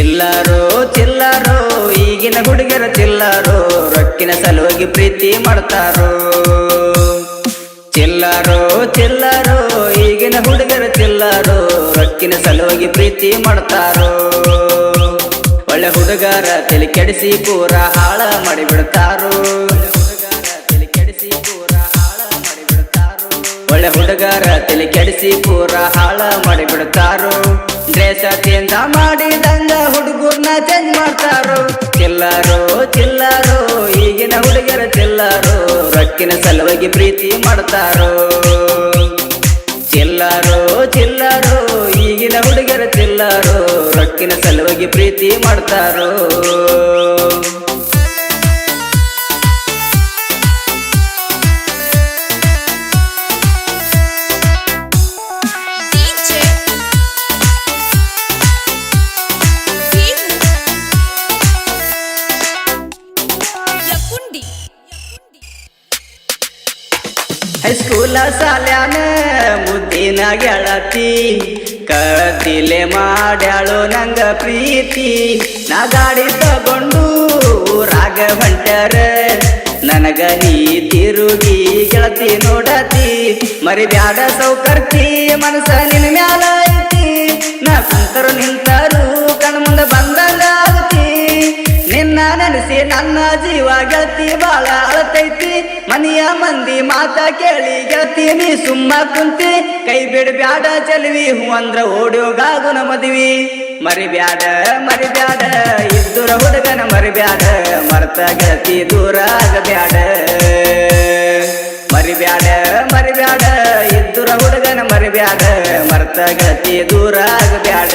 ಚಿಲ್ಲರೋ ಚಿಲ್ಲರೋ ಈಗಿನ ಹುಡುಗರ ಚಿಲ್ಲರೋ ರೊಕ್ಕಿನ ಸಲುವಾಗಿ ಪ್ರೀತಿ ಮಾಡ್ತಾರೋ. ಚಿಲ್ಲರೋ ಚಿಲ್ಲರೋ ಈಗಿನ ಹುಡುಗರ ಚಿಲ್ಲರೋ ರೊಕ್ಕಿನ ಸಲುವಾಗಿ ಪ್ರೀತಿ ಮಾಡ್ತಾರೋ. ಒಳ್ಳೆ ಹುಡುಗರ ತಲೆ ಕೆಡಿಸಿ ಪೂರ ಹಾಳ ಮಾಡಿಬಿಡ್ತಾರೋ. ಒಳ್ಳೆ ಹುಡುಗರ ತಲೆ ಕೆಡಿಸಿ ಪೂರ ಹಾಳ ಮಾಡಿಬಿಡ್ತಾರೋ. ಡ್ರೆಸ್ ಚೇಂಜ್ ಮಾಡಿದಂಗ ಹುಡುಗರ್ನ ಚೇಂಜ್ ಮಾಡ್ತಾರೋ. ಚಿಲ್ಲರೋ ಚಿಲ್ಲರೋ ಈಗಿನ ಹುಡುಗರ ಚಿಲ್ಲರೋ ರೊಕ್ಕಿನ ಸಲುವಾಗಿ ಪ್ರೀತಿ ಮಾಡ್ತಾರೋ. ಚಿಲ್ಲರೋ ಚಿಲ್ಲರೋ ಈಗಿನ ಹುಡುಗರ ಚಿಲ್ಲರೋ ರೊಕ್ಕಿನ ಸಲುವಾಗಿ ಪ್ರೀತಿ ಮಾಡ್ತಾರೋ. ಹೈಸ್ಕೂಲ ಸಾಲ್ಯಾನ ಮುದ್ದಿನ ಗೆಳತಿ ಕತ್ತಿಲೆ ಮಾಡ್ಯಾಳು ನಂಗ ಪ್ರೀತಿ. ನಾ ಗಾಡಿ ತಗೊಂಡು ಊರಾಗ ಹೊಂಟ್ಯಾರ ನನಗ ನೀ ತಿರುಗಿ ಗೆಳತಿ ನೋಡತಿ. ಮರಿಬ್ಯಾಡ ಸೌಕರ್ತಿ ಮನಸ ನಿನ್ ಮ್ಯಾಲ ಐತಿ. ನಾ ಕುಂತರು ನಿಂತರು ಕಣ್ಮುಂದ ಬಂದಂಗ ಆಗತಿ. ನಿನ್ನ ನೆನೆಸಿ ನನ್ನ ಜೀವ ಗೆಳತಿ ಬಾಳ ಅಳತೈತಿ. ಮನೆಯ ಮಂದಿ ಮಾತ ಕೇಳಿ ಗೆಳತಿ ನೀ ಸುಮ್ಮ ಕುಂತಿ. ಕೈ ಬಿಡ್ಬ್ಯಾಡ ಚೆಲ್ವಿ ಹೂ ಅಂದ್ರ ಓಡೋಗಾಗುನ ಮದ್ವಿ. ಮರಿಬ್ಯಾಡ ಮರಿಬ್ಯಾಡ ಇದ್ದುರ ಹುಡುಗನ ಮರಿಬ್ಯಾಡ ಮರ್ತ ಗೆಳತಿ ದೂರ ಆಗಬ್ಯಾಡ. ಮರಿಬ್ಯಾಡ ಮರಿಬ್ಯಾಡ ಇದ್ದುರ ಹುಡುಗನ ಮರಿಬ್ಯಾಡ ಮರ್ತ ಗೆಳತಿ ದೂರ ಆಗಬ್ಯಾಡ.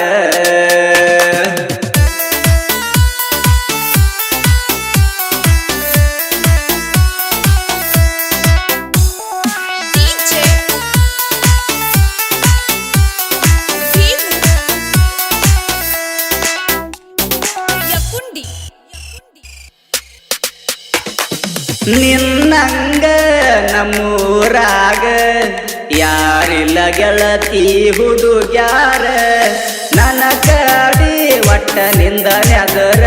ನಿನ್ನಂಗ ನಮ್ಮೂರಾಗ ಯಾರಿಲ್ಲ ಗೆಳತಿ ಹುಡುಗ್ಯಾರ. ನನ್ನ ಕಡಿ ಒಟ್ಟ ನಿಂದ ನೆದರ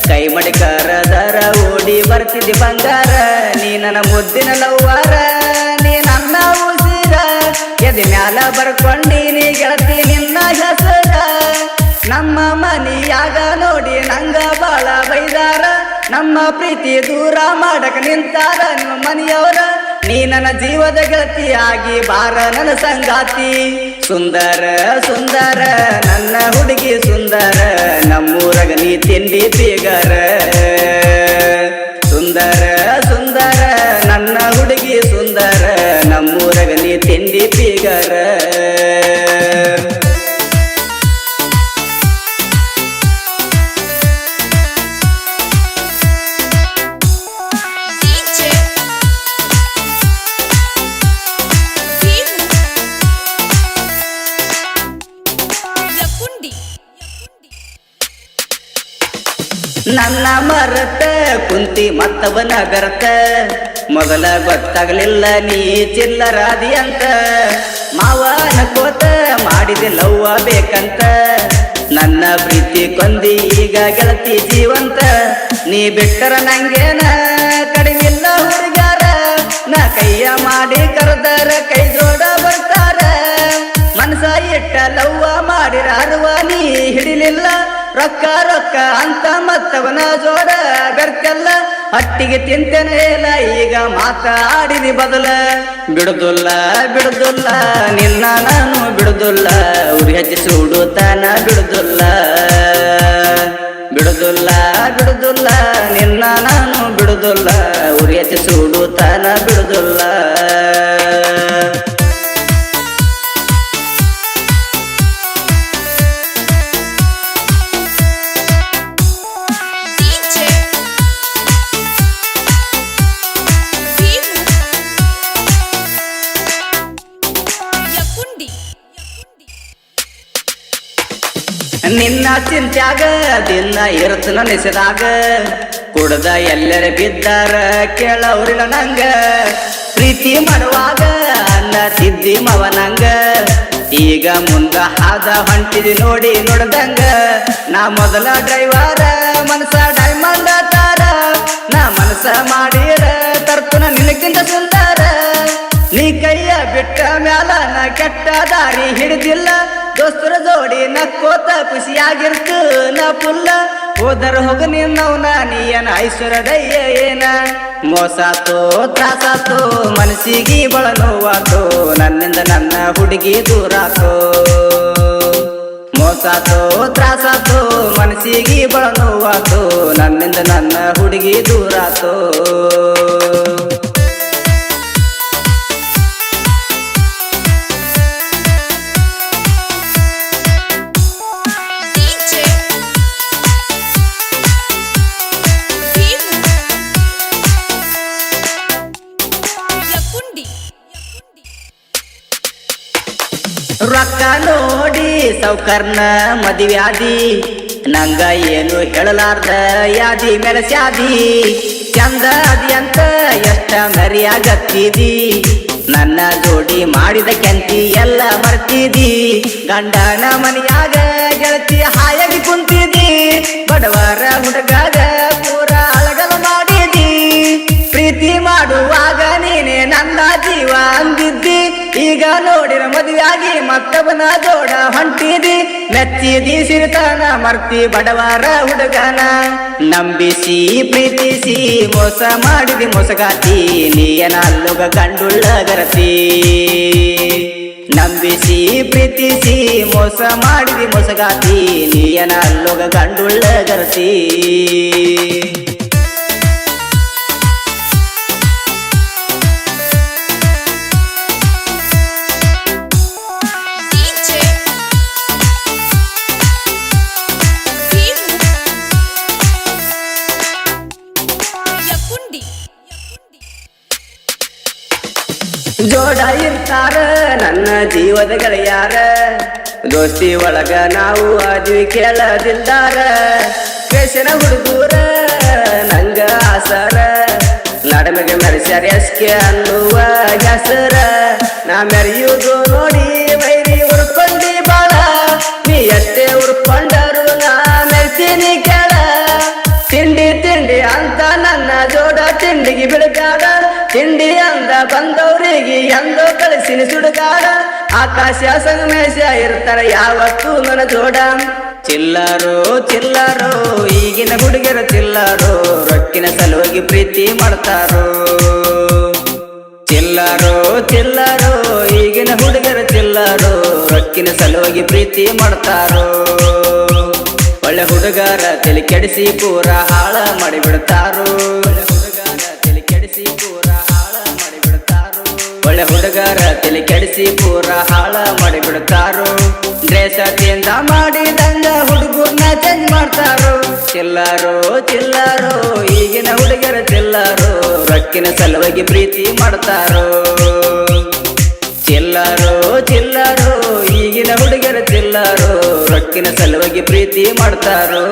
ಕೈ ಮಡಿ ಕರದರ ಓಡಿ ಬರ್ತಿದ್ದಿ ಬಂಗಾರ. ನೀ ನನ್ನ ಮುದ್ದಿನ ಲವ್ವಾರ ನೀ ನನ್ನ ಉಸಿರ ಎದೆ ಮ್ಯಾಲ ಬರ್ಕೊಂಡೀನಿ ಗೆಳತಿ ನಿನ್ನ ಹೆಸರ. ನಮ್ಮ ಮನಿಯಾಗ ನೋಡಿ ನಂಗ ಬಾಳ ಬೈದಾರ. ನಮ್ಮ ಪ್ರೀತಿ ದೂರ ಮಾಡಕ ನಿಂತಾರ ನಿಮ್ಮ ಮನೆಯವರ. ನೀ ನನ್ನ ಜೀವದ ಗೆಳತಿಯಾಗಿ ಬಾರ ನನ್ನ ಸಂಗಾತಿ. ಸುಂದರ ಸುಂದರ ನನ್ನ ಹುಡುಗಿ ಸುಂದರ ನಮ್ಮೂರಗ ನೀ ತಿಂಡಿ ಬೀಗರ. ಸುಂದರ ಸುಂದರ ನನ್ನ ಹುಡುಗಿ ಸುಂದರ ನಮ್ಮೂರಗ ನೀ ತಿಂಡಿ ಬೀಗರ. ನನ್ನ ಮರತ ಕುಂತಿ ಮತ್ತವನ ಗರತ ಮೊದಲ ಗೊತ್ತಾಗಲಿಲ್ಲ ನೀ ಚಿಲ್ಲರಾದಿ ಅಂತ. ಮಾವನ ಕೋತ ಮಾಡಿದೆ ಲವ್ವ ಬೇಕಂತ ನನ್ನ ಪ್ರೀತಿ ಕೊಂದಿ ಈಗ ಗೆಳತಿ ಜೀವಂತ. ನೀ ಬಿಟ್ಟರ ನಂಗೇನ ಕಡಿಮಿಲ್ಲ ಹುಡುಗಾರ. ನಾ ಕೈಯ ಮಾಡಿ ಕರೆದರ ಕೈ ಜೋಡ ಬರ್ತಾರ. ಮನಸ ಇಟ್ಟ ಲವ್ವ ಮಾಡಿರಾರುವ ನೀ ಹಿಡಿಲಿಲ್ಲ. ರೊಕ್ಕ ರೊಕ್ಕ ಅಂತ ಮತ್ತವನ ಜೋಡ ಬೆರ್ಕಲ್ಲ. ಹಟ್ಟಿಗೆ ತಿಂತೇನೆ ಇಲ್ಲ ಈಗ ಮಾತಾಡಿದಿ ಬದಲ. ಬಿಡುದಿಲ್ಲ ಬಿಡುದಿಲ್ಲ ನಿನ್ನ ನಾನು ಬಿಡುದಿಲ್ಲ. ಉರಿ ಹಚ್ಚಿ ಸುಡುತ್ತಾನ ಬಿಡುದಿಲ್ಲ. ಬಿಡುದಿಲ್ಲ ಬಿಡುದಿಲ್ಲ ನಿನ್ನ ನಾನು ಬಿಡುದಿಲ್ಲ. ಉರಿ ಹಚ್ಚಿ ಸುಡುತ್ತಾನ ಬಿಡುದಿಲ್ಲ. ನಿನ್ನ ಚಿಂತ್ಯಾಗ ದಿನ ಇರತ್ ನೆನೆಸಿದಾಗ ಕುಡ್ದ ಎಲ್ಲರ ಬಿದ್ದಾರ ಕೇಳವ್ರಿಲ್ಲ ನಂಗ. ಪ್ರೀತಿ ಮಾಡುವಾಗ ಅನ್ನ ತಿದ್ದಿ ಮವನಂಗ ಈಗ ಮುಂದ ಹಾದ ಹೊಂಟಿದಿ ನೋಡಿ ನೋಡ್ದಂಗ ನಾ ಮೊದಲ ಡ್ರೈವರ ಮನಸ ಡೈಮಂಡ್ ತಾರ ನಾ ಮನಸ ಮಾಡಿರ ತರ್ತನ ನಿನಕ್ಕಿಂತ ಸುಂದರ ನೀ ಕೈಯ ಬಿಟ್ಟ ಮ್ಯಾಲ ನಾ ಕೆಟ್ಟ ದಾರಿ ಹಿಡಿದಿಲ್ಲ ದೋಸ್ತರ ಜೋಡಿ ನಕ್ಕೋತ ಖುಷಿಯಾಗಿರ್ತು ನಾ ಪುಲ್ಲ ಹೋದರ ಹೋಗ ನಿನ್ನವನ ನೀಯನ ಐಶ್ವರ್ಯದಯ್ಯ ಏನ ಮೋಸಾತೋ ತ್ರಾಸಾತೋ ಮನಸ್ಸಿಗೆ ಬಳ ನೋವಾತೋ ನನ್ನಿಂದ ನನ್ನ ಹುಡುಗಿ ದೂರಾತೋ ಮೋಸಾತೋ ತ್ರಾಸಾತೋ ಮನಸ್ಸಿಗೆ ಬಳ ನೋವಾತೋ ನನ್ನಿಂದ ನನ್ನ ಹುಡುಗಿ ದೂರಾತೋ ರೊಕ್ಕ ನೋಡಿ ಸೌಕರ್ನ ಮದುವ್ಯಾದಿ ನಂಗ ಏನು ಹೇಳಲಾರ್ದ ಯಾದಿ ಮೆರಸ್ಯಾದಿ ಚಂದ ಅದಿ ಅಂತ ಎಷ್ಟ ಮರಿಯಾಗತ್ತಿದಿ ನನ್ನ ಜೋಡಿ ಮಾಡಿದ ಕೆಂತಿ ಎಲ್ಲ ಮರ್ತಿದಿ ಗಂಡನ ಮನೆಯಾಗ ಗೆಳತಿ ಹಾಯಾಗಿ ಕುಂತಿದಿ ಬಡವರ ಹುಡುಗಾಗ ಪೂರ ಅಳಗಲ ಮಾಡಿದಿ ಪ್ರೀತಿ ಮಾಡುವಾಗ ನೀನೆ ನನ್ನ ಜೀವ ಅಂದಿದ್ದಿ ಈಗ ನೋಡಿರ ಮದುವೆಯಾಗಿ ಮತ್ತೊಬ್ಬನ ಜೋಡ ಹೊಂಟಿದಿ ಮೆಚ್ಚಿದಿ ಸಿರಿತನ ಮರ್ತಿ ಬಡವರ ಹುಡುಗನ ನಂಬಿಸಿ ಪ್ರೀತಿಸಿ ಮೋಸ ಮಾಡಿದಿ ಮೋಸಗಾತಿ ನೀಯನ ಅಲ್ಲುಗ ಗಂಡುಳ್ಳ ಗರತಿ ನಂಬಿಸಿ ಪ್ರೀತಿಸಿ ಮೋಸ ಮಾಡಿದಿ ಮೋಸಗಾತಿ ನೀಯನ ಅಲ್ಲುಗ ಗಂಡುಳ್ಳ ಗರತಿ ಜೋಡ ಇರ್ತಾರ ನನ್ನ ಜೀವದ ಗೆಳೆಯಾರ ದೋಸ್ತಿ ಒಳಗ ನಾವು ಅದ್ವಿ ಕೇಳದಿಲ್ದಾರ ಬೇಸನ ಹುಡುಗೂರ ನಂಗ ಆಸರ ನಡಮೆಗೆ ಮೆರೆಸ್ಯಾರ ಎಸ್ಕೆ ಅನ್ನುವ ಹೆಸರ ನಾ ಮೆರೆಯುವುದು ನೋಡಿ ಬೈರಿ ಉರ್ಕೊಂಡಿ ಬಾಳ ನೀ ಎಷ್ಟೇ ಉರ್ಕೊಂಡರು ನಾ ಮೆರ್ತೀನಿ ಕೇಳ ತಿಂಡಿ ತಿಂಡಿ ಅಂತ ನನ್ನ ಜೋಡ ತಿಂಡಿಗೆ ಬಿಡಗಾಡ ತಿಂಡಿ ಅಂದ ಬಂದವರಿಗೆ ಎಂದೋ ಕಳಿಸಿನಿ ಸುಡುಗಾಡ ಆಕಾಶ ಸಂಗಮೇಶ ಇರ್ತಾರ ಯಾವತ್ತೂ ನನ್ನ ಜೋಡ ಚಿಲ್ಲರೋ ಚಿಲ್ಲರೋ ಈಗಿನ ಹುಡುಗರ ಚಿಲ್ಲರೋ ರೊಕ್ಕಿನ ಸಲುವಾಗಿ ಪ್ರೀತಿ ಮಾಡ್ತಾರೋ ಚಿಲ್ಲರೋ ಚಿಲ್ಲರೋ ಈಗಿನ ಹುಡುಗರ ಚಿಲ್ಲರೋ ರೊಕ್ಕಿನ ಸಲುವಾಗಿ ಪ್ರೀತಿ ಮಾಡ್ತಾರೋ ಒಳ್ಳೆ ಹುಡುಗರ ತಲೆ ಕೆಡಿಸಿ ಪೂರ ಹಾಳ ಮಾಡಿಬಿಡ್ತಾರೋ ಒಳ್ಳೆ ಹುಡುಗರ ತಲೆ ಕೆಡಿಸಿ ಪೂರ ಹಾಳ ಮಾಡಿಬಿಡ್ತಾರೋ ಡ್ರೆಸ್ ಚೇಂಜ ಮಾಡಿದಂಗ ಹುಡುಗರ್ನ ಚೇಂಜ್ ಮಾಡ್ತಾರೋ ಚಿಲ್ಲರೋ ಚಿಲ್ಲರೋ ಈಗಿನ ಹುಡುಗರ ಚಿಲ್ಲರೋ ರೊಕ್ಕಿನ ಸಲುವಾಗಿ ಪ್ರೀತಿ ಮಾಡ್ತಾರೋ ಚಿಲ್ಲರೋ ಚಿಲ್ಲರೋ ಈಗಿನ ಹುಡುಗರ ಚಿಲ್ಲರೋ ರೊಕ್ಕಿನ ಸಲುವಾಗಿ ಪ್ರೀತಿ ಮಾಡ್ತಾರೋ